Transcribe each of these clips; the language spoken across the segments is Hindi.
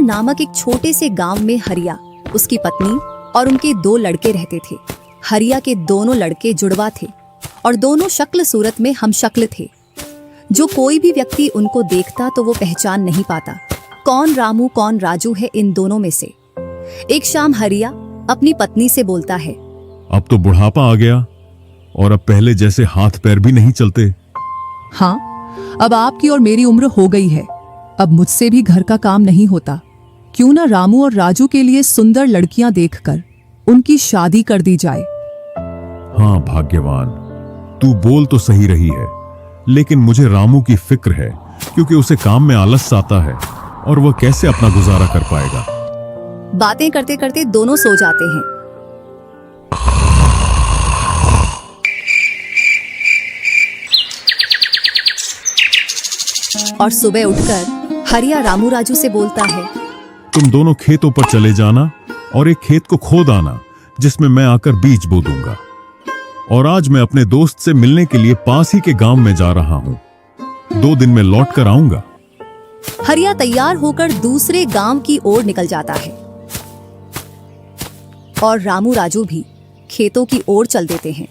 नामक एक छोटे से गांव में हरिया, उसकी पत्नी और उनके 2 लड़के रहते थे। हरिया के दोनों लड़के जुड़वा थे और दोनों शक्ल सूरत में हमशक्ल थे। जो कोई भी व्यक्ति उनको देखता तो वो पहचान नहीं पाता कौन रामू कौन राजू है इन दोनों में से। एक शाम हरिया अपनी पत्नी से बोलता है, अब तो बुढ़ापा आ गया और अब पहले जैसे हाथ पैर भी नहीं चलते। हाँ, अब आपकी और मेरी उम्र हो गई है। अब मुझसे भी घर का काम नहीं होता। क्यों ना रामू और राजू के लिए सुंदर लड़कियां देखकर उनकी शादी कर दी जाए। हाँ भाग्यवान, तू बोल तो सही रही है, लेकिन मुझे रामू की फिक्र है क्योंकि उसे काम में आलस आता है और वह कैसे अपना गुजारा कर पाएगा। बातें करते करते दोनों सो जाते हैं। और सुबह उठकर हरिया रामू राजू से बोलता है, तुम दोनों खेतों पर चले जाना और एक खेत को खोद आना जिसमें मैं आकर बीज बो दूंगा। और आज मैं अपने दोस्त से मिलने के लिए पास ही के गांव में जा रहा हूं। 2 दिन में लौट कर आऊंगा। हरिया तैयार होकर दूसरे गांव की ओर निकल जाता है और रामू राजू भी खेतों की ओर चल देते हैं।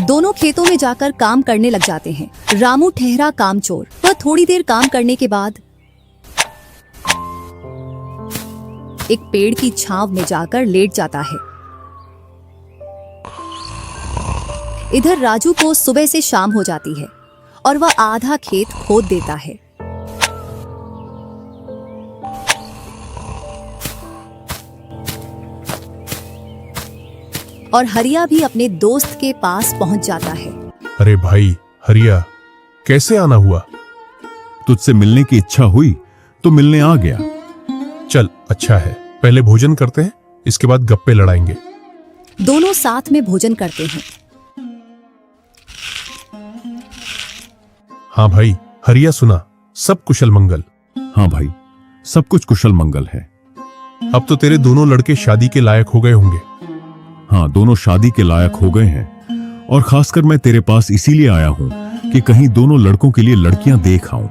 दोनों खेतों में जाकर काम करने लग जाते हैं। रामू ठहरा कामचोर। वह थोड़ी देर काम करने के बाद एक पेड़ की छांव में जाकर लेट जाता है। इधर राजू को सुबह से शाम हो जाती है और वह आधा खेत खोद देता है। और हरिया भी अपने दोस्त के पास पहुंच जाता है। अरे भाई हरिया, कैसे आना हुआ? तुझसे मिलने की इच्छा हुई तो मिलने आ गया। चल अच्छा है, पहले भोजन करते हैं, इसके बाद गप्पे लड़ाएंगे। दोनों साथ में भोजन करते हैं। हाँ भाई हरिया, सुना सब कुशल मंगल? हाँ भाई, सब कुछ कुशल मंगल है। अब तो तेरे दोनों लड़के शादी के लायक हो गए होंगे। हाँ, दोनों शादी के लायक हो गए हैं और खासकर मैं तेरे पास इसीलिए आया हूं कि कहीं दोनों लड़कों के लिए लड़कियां देख आऊं।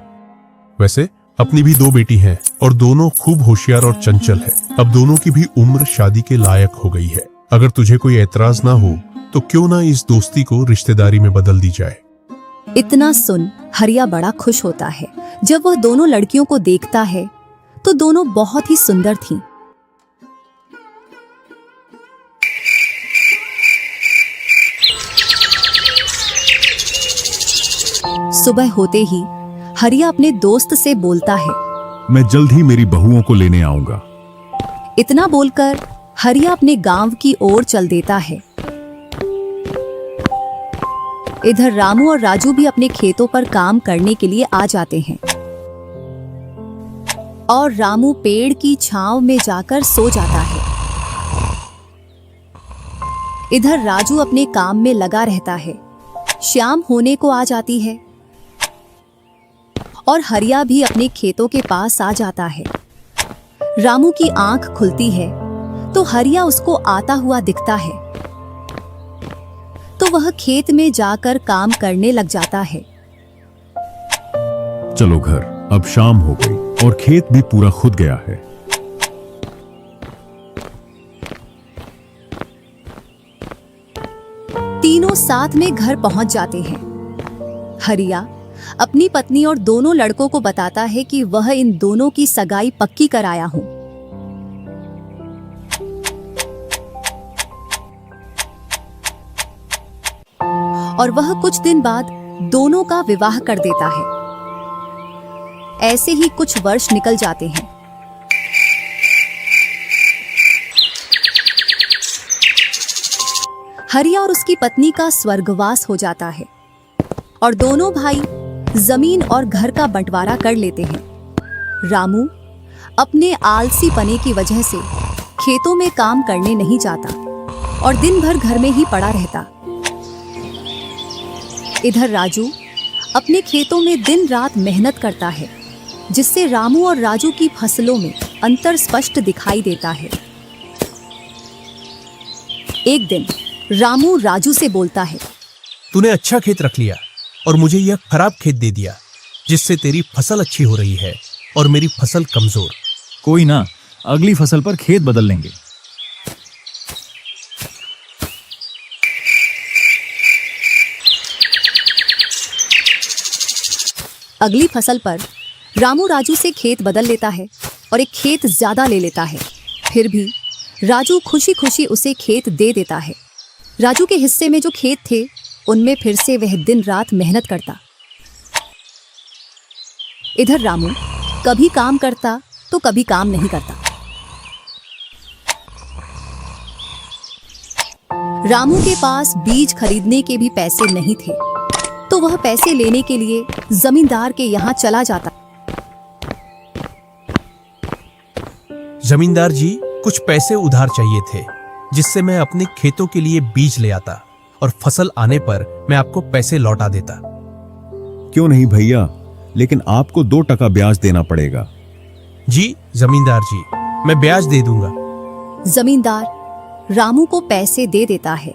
वैसे अपनी भी 2 बेटी हैं और दोनों खूब होशियार और चंचल है। अब दोनों की भी उम्र शादी के लायक हो गई है। अगर तुझे कोई एतराज ना हो तो क्यों ना इस दोस्ती को रिश्तेदारी में बदल दी जाए। इतना सुन हरिया बड़ा खुश होता है। जब वह दोनों लड़कियों को देखता है तो दोनों बहुत ही सुंदर थीं। सुबह होते ही हरिया अपने दोस्त से बोलता है, मैं जल्द ही मेरी बहुओं को लेने आऊंगा। इतना बोलकर हरिया अपने गांव की ओर चल देता है। इधर रामू और राजू भी अपने खेतों पर काम करने के लिए आ जाते हैं और रामू पेड़ की छांव में जाकर सो जाता है। इधर राजू अपने काम में लगा रहता है। शाम होने को आ जाती है और हरिया भी अपने खेतों के पास आ जाता है। रामू की आंख खुलती है तो हरिया उसको आता हुआ दिखता है, तो वह खेत में जाकर काम करने लग जाता है। चलो घर, अब शाम हो गई और खेत भी पूरा खुद गया है। तीनों साथ में घर पहुंच जाते हैं। हरिया अपनी पत्नी और दोनों लड़कों को बताता है कि वह इन दोनों की सगाई पक्की कराया हूं। और वह कुछ दिन बाद दोनों का विवाह कर देता है। ऐसे ही कुछ वर्ष निकल जाते हैं। हरिया और उसकी पत्नी का स्वर्गवास हो जाता है और दोनों भाई जमीन और घर का बंटवारा कर लेते हैं। रामू अपने आलसी पने की वजह से खेतों में काम करने नहीं जाता और दिन भर घर में ही पड़ा रहता। इधर राजू अपने खेतों में दिन रात मेहनत करता है, जिससे रामू और राजू की फसलों में अंतर स्पष्ट दिखाई देता है। एक दिन रामू राजू से बोलता है, तूने अच्छा खेत रख लिया और मुझे यह खराब खेत दे दिया। जिससे तेरी फसल अच्छी हो रही है और मेरी फसल कमजोर। कोई ना, अगली फसल पर खेत बदल लेंगे। अगली फसल पर रामू राजू से खेत बदल लेता है और एक खेत ज्यादा ले लेता है। फिर भी राजू खुशी खुशी उसे खेत दे देता है। राजू के हिस्से में जो खेत थे उनमें फिर से वह दिन रात मेहनत करता। इधर रामू कभी काम करता तो कभी काम नहीं करता। रामू के पास बीज खरीदने के भी पैसे नहीं थे, तो वह पैसे लेने के लिए जमींदार के यहाँ चला जाता। जमींदार जी, कुछ पैसे उधार चाहिए थे, जिससे मैं अपने खेतों के लिए बीज ले आता और फसल आने पर मैं आपको पैसे लौटा देता। क्यों नहीं भैया, लेकिन आपको 2% ब्याज देना पड़ेगा। जी जमींदार जी, मैं ब्याज दे दूंगा। जमींदार रामू को पैसे दे देता है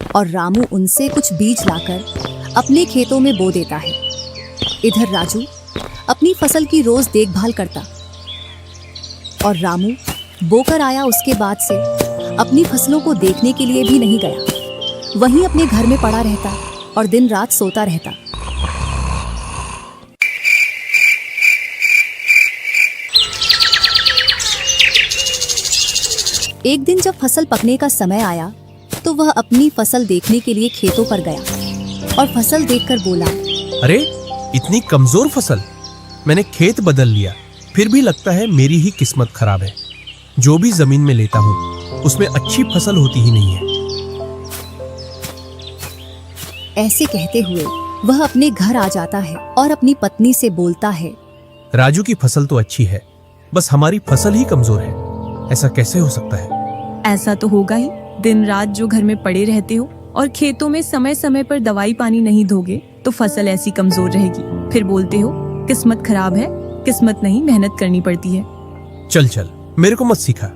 और रामू उनसे कुछ बीज लाकर अपने खेतों में बो देता है। इधर राजू अपनी फसल की रोज देखभाल करता और रामू बोकर आया उसके बाद से अपनी फसलों को देखने के लिए भी नहीं गया। वहीं अपने घर में पड़ा रहता और दिन रात सोता रहता। एक दिन जब फसल पकने का समय आया तो वह अपनी फसल देखने के लिए खेतों पर गया और फसल देखकर बोला, अरे इतनी कमजोर फसल! मैंने खेत बदल लिया, फिर भी लगता है मेरी ही किस्मत खराब है। जो भी जमीन में लेता हूँ उसमें अच्छी फसल होती ही नहीं है। ऐसे कहते हुए वह अपने घर आ जाता है और अपनी पत्नी से बोलता है, राजू की फसल तो अच्छी है, बस हमारी फसल ही कमजोर है। ऐसा कैसे हो सकता है? ऐसा तो होगा ही। दिन रात जो घर में पड़े रहते हो और खेतों में समय समय पर दवाई पानी नहीं दोगे तो फसल ऐसी कमजोर रहेगी। फिर बोलते हो किस्मत खराब है। किस्मत नहीं, मेहनत करनी पड़ती है। चल चल, मेरे को मत सिखा।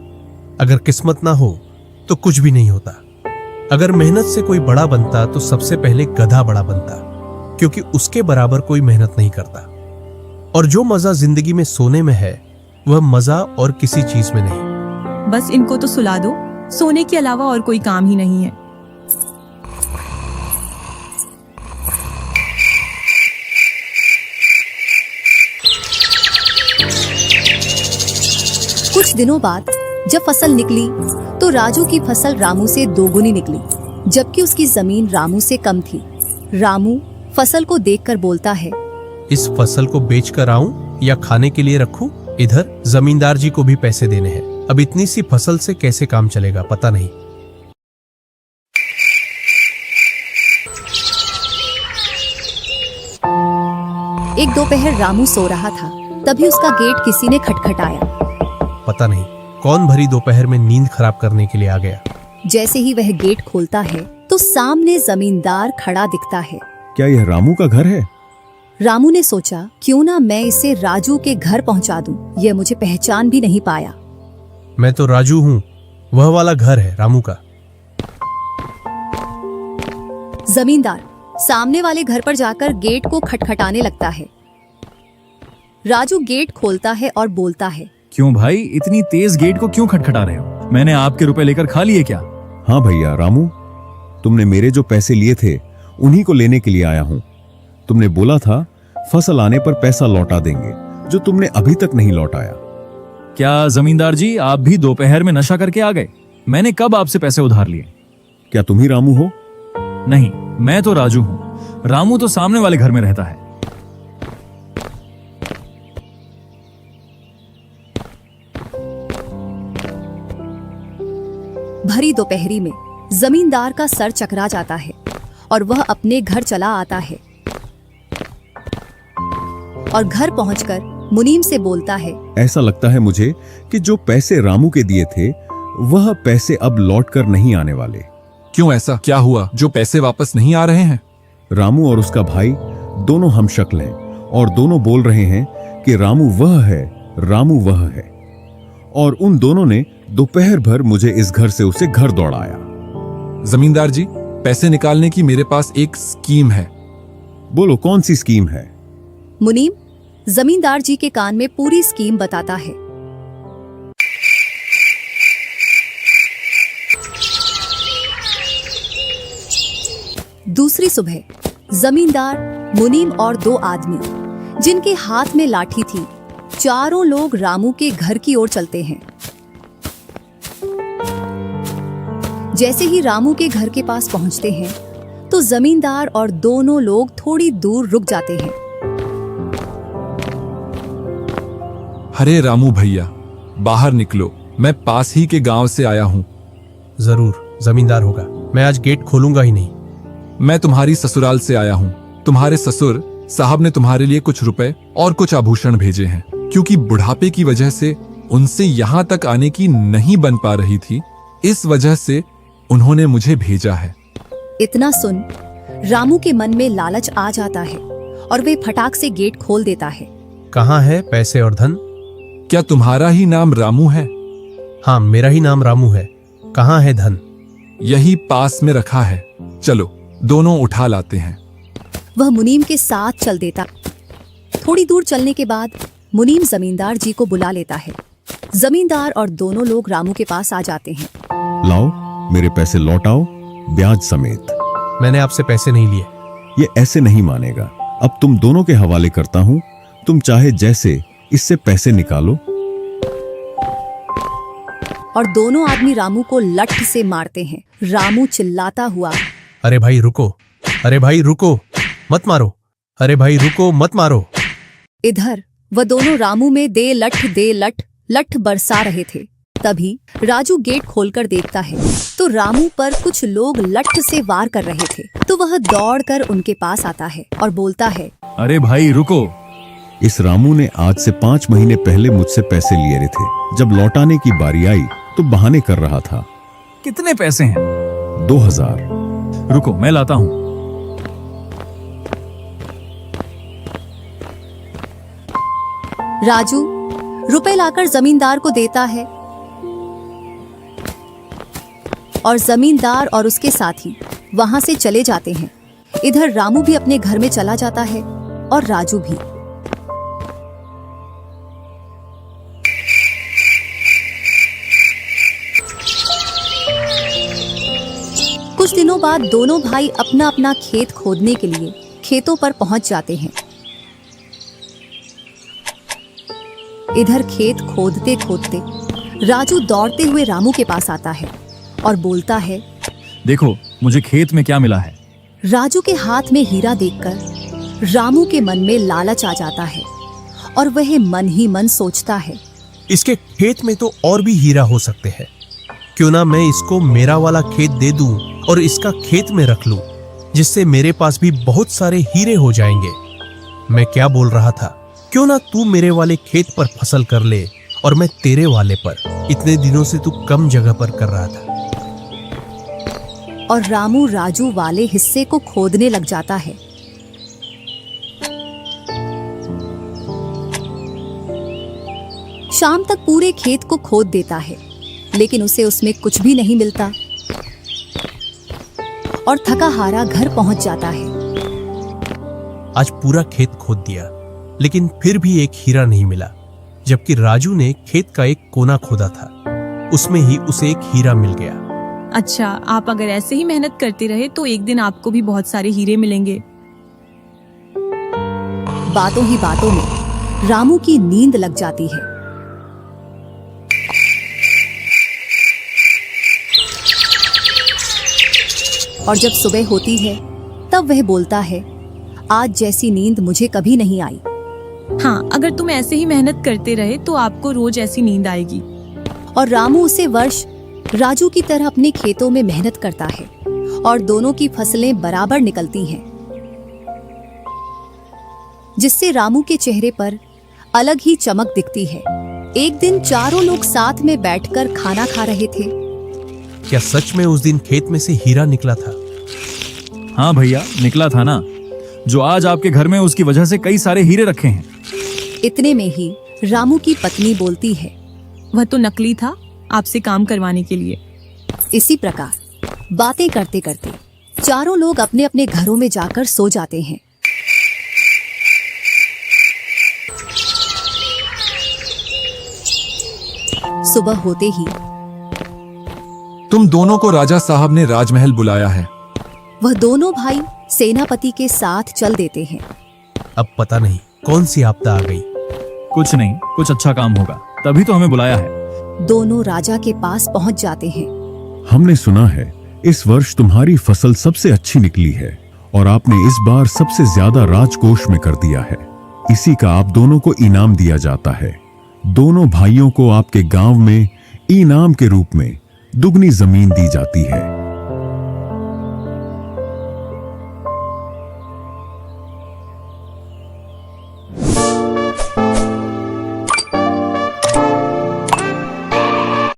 अगर किस्मत ना हो तो कुछ भी नहीं होता। अगर मेहनत से कोई बड़ा बनता तो सबसे पहले गधा बड़ा बनता, क्योंकि उसके बराबर कोई मेहनत नहीं करता। और जो मजा जिंदगी में सोने में है वह मजा और किसी चीज में नहीं। बस इनको तो सुला दो, सोने के अलावा और कोई काम ही नहीं है। कुछ दिनों बाद जब फसल निकली तो राजू की फसल रामू से दोगुनी निकली, जबकि उसकी जमीन रामू से कम थी। रामू फसल को देखकर बोलता है, इस फसल को बेच कर आऊं या खाने के लिए रखूं? इधर जमींदार जी को भी पैसे देने हैं। अब इतनी सी फसल से कैसे काम चलेगा पता नहीं। एक दोपहर रामू सो रहा था, तभी उसका गेट किसी ने खटखटाया। पता नहीं कौन भरी दोपहर में नींद खराब करने के लिए आ गया। जैसे ही वह गेट खोलता है तो सामने जमींदार खड़ा दिखता है। क्या यह रामू का घर है? रामू ने सोचा, क्यों ना मैं इसे राजू के घर पहुंचा दूं। यह मुझे पहचान भी नहीं पाया। मैं तो राजू हूँ, वह वाला घर है रामू का। जमींदार सामने वाले घर पर जाकर गेट को खटखटाने लगता है। राजू गेट खोलता है और बोलता है, क्यों भाई, इतनी तेज गेट को क्यों खटखटा रहे हो? मैंने आपके रुपए लेकर खा लिए क्या? हाँ भैया रामू, तुमने मेरे जो पैसे लिए थे उन्हीं को लेने के लिए आया हूँ। तुमने बोला था फसल आने पर पैसा लौटा देंगे, जो तुमने अभी तक नहीं लौटाया। क्या जमींदार जी, आप भी दोपहर में नशा करके आ गए? मैंने कब आपसे पैसे उधार लिए? क्या तुम ही रामू हो? नहीं, मैं तो राजू हूँ। रामू तो सामने वाले घर में रहता है। भरी दोपहरी में जमींदार का सर चकरा जाता है और वह अपने घर चला आता है और घर पहुंचकर मुनीम से बोलता है, ऐसा लगता है मुझे कि जो पैसे रामू के दिए थे वह पैसे अब लौट कर नहीं आने वाले। क्यों, ऐसा क्या हुआ जो पैसे वापस नहीं आ रहे हैं? रामू और उसका भाई दोनों हम शक्ल हैं और दोनों बोल रहे हैं कि रामू वह है, रामू वह है। और उन दोनों ने दोपहर भर मुझे इस घर से उसे घर दौड़ाया। जमींदार जी, पैसे निकालने की मेरे पास एक स्कीम है। बोलो कौन सी स्कीम है? मुनीम जमींदार जी के कान में पूरी स्कीम बताता है। दूसरी सुबह जमींदार, मुनीम और दो आदमी जिनके हाथ में लाठी थी, चारों लोग रामू के घर की ओर चलते हैं। जैसे ही रामू के घर के पास पहुंचते हैं तो जमींदार और दोनों लोग थोड़ी दूर रुक जाते हैं। अरे रामू भैया, बाहर निकलो, मैं पास ही के गांव से आया हूँ। जरूर जमींदार होगा, मैं आज गेट खोलूंगा ही नहीं। मैं तुम्हारी ससुराल से आया हूँ। तुम्हारे ससुर साहब ने तुम्हारे लिए कुछ रुपए और कुछ आभूषण भेजे हैं, क्योंकि बुढ़ापे की वजह से उनसे यहाँ तक आने की नहीं बन पा रही थी, इस वजह से उन्होंने मुझे भेजा है। इतना सुन रामू के मन में लालच आ जाता है और वे फटाक से गेट खोल देता है। कहाँ है पैसे और धन? क्या तुम्हारा ही नाम रामू है? हाँ, मेरा ही नाम रामू है। कहाँ है धन? यही पास में रखा है, चलो दोनों उठा लाते हैं। वह मुनीम के साथ चल देता। थोड़ी दूर चलने के बाद मुनीम जमींदार जी को बुला लेता है। जमींदार और दोनों लोग रामू के पास आ जाते हैं। लाओ मेरे पैसे लौटाओ, ब्याज समेत। मैंने आपसे पैसे नहीं लिए। ये ऐसे नहीं मानेगा। अब तुम दोनों के हवाले करता हूँ, तुम चाहे जैसे इससे पैसे निकालो। और दोनों आदमी रामू को लठ से मारते हैं। रामू चिल्लाता हुआ, अरे भाई रुको, अरे भाई रुको, मत मारो, अरे भाई रुको, मत मारो। इधर वह दोनों रामू में दे लठ बरसा रहे थे। तभी राजू गेट खोलकर देखता है तो रामू पर कुछ लोग लठ से वार कर रहे थे। तो वह दौड़कर उनके पास आता है और बोलता है, अरे भाई रुको। इस रामू ने आज से 5 महीने पहले मुझसे पैसे लिए रहे थे। जब लौटाने की बारी आई तो बहाने कर रहा था। कितने पैसे हैं? 2000। रुको मैं लाता हूँ। राजू रुपए लाकर जमींदार को देता है और जमींदार और उसके साथी वहां से चले जाते हैं। इधर रामू भी अपने घर में चला जाता है और राजू भी। कुछ दिनों बाद दोनों भाई अपना अपना खेत खोदने के लिए खेतों पर पहुंच जाते हैं। इधर खेत खोदते खोदते राजू दौड़ते हुए रामू के पास आता है और बोलता है, देखो मुझे खेत में क्या मिला है। राजू के हाथ में हीरा देखकर रामू के मन में लालच आ जाता है और वह मन ही मन सोचता है, इसके खेत में तो और भी हीरा हो सकते हैं। क्यों ना मैं इसको मेरा वाला खेत दे दूं और इसका खेत में रख लूं, जिससे मेरे पास भी बहुत सारे हीरे हो जाएंगे। मैं क्या बोल रहा था, क्यों ना तू मेरे वाले खेत पर फसल कर ले और मैं तेरे वाले पर। इतने दिनों से तू कम जगह पर कर रहा था। और रामू राजू वाले हिस्से को खोदने लग जाता है। शाम तक पूरे खेत को खोद देता है, लेकिन उसे उसमें कुछ भी नहीं मिलता और थका हारा घर पहुंच जाता है। आज पूरा खेत खोद दिया, लेकिन फिर भी एक हीरा नहीं मिला। जबकि राजू ने खेत का एक कोना खोदा था, उसमें ही उसे एक हीरा मिल गया। अच्छा, आप अगर ऐसे ही मेहनत करते रहे तो एक दिन आपको भी बहुत सारे हीरे मिलेंगे। बातों ही बातों में रामू की नींद लग जाती है। और जब सुबह होती है तब वह बोलता है, आज जैसी नींद मुझे कभी नहीं आई। हाँ, अगर तुम ऐसे ही मेहनत करते रहे तो आपको रोज ऐसी नींद आएगी। और रामू उसे वर्ष राजू की तरह अपने खेतों में मेहनत करता है और दोनों की फसलें बराबर निकलती हैं, जिससे रामू के चेहरे पर अलग ही चमक दिखती है। एक दिन चारों लोग साथ में बैठकर खाना खा रहे थे। क्या सच में उस दिन खेत में से हीरा निकला था? हाँ भैया, निकला था ना। जो आज आपके घर में, उसकी वजह से कई सारे हीरे रखे हैं। इतने में ही रामू की पत्नी बोलती है, वह तो नकली था, आपसे काम करवाने के लिए। इसी प्रकार बातें करते करते चारों लोग अपने अपने घरों में जाकर सो जाते हैं। सुबह होते ही तुम दोनों को राजा साहब ने राजमहल बुलाया है। वह दोनों भाई सेनापति के साथ चल देते हैं। अब पता नहीं कौन सी आपदा आ गई। कुछ नहीं, कुछ अच्छा काम होगा, तभी तो हमें बुलाया है। दोनों राजा के पास पहुंच जाते हैं। हमने सुना है इस वर्ष तुम्हारी फसल सबसे अच्छी निकली है और आपने इस बार सबसे ज्यादा राजकोष में कर दिया है। इसी का आप दोनों को इनाम दिया जाता है। दोनों भाइयों को आपके गांव में इनाम के रूप में दुगनी जमीन दी जाती है।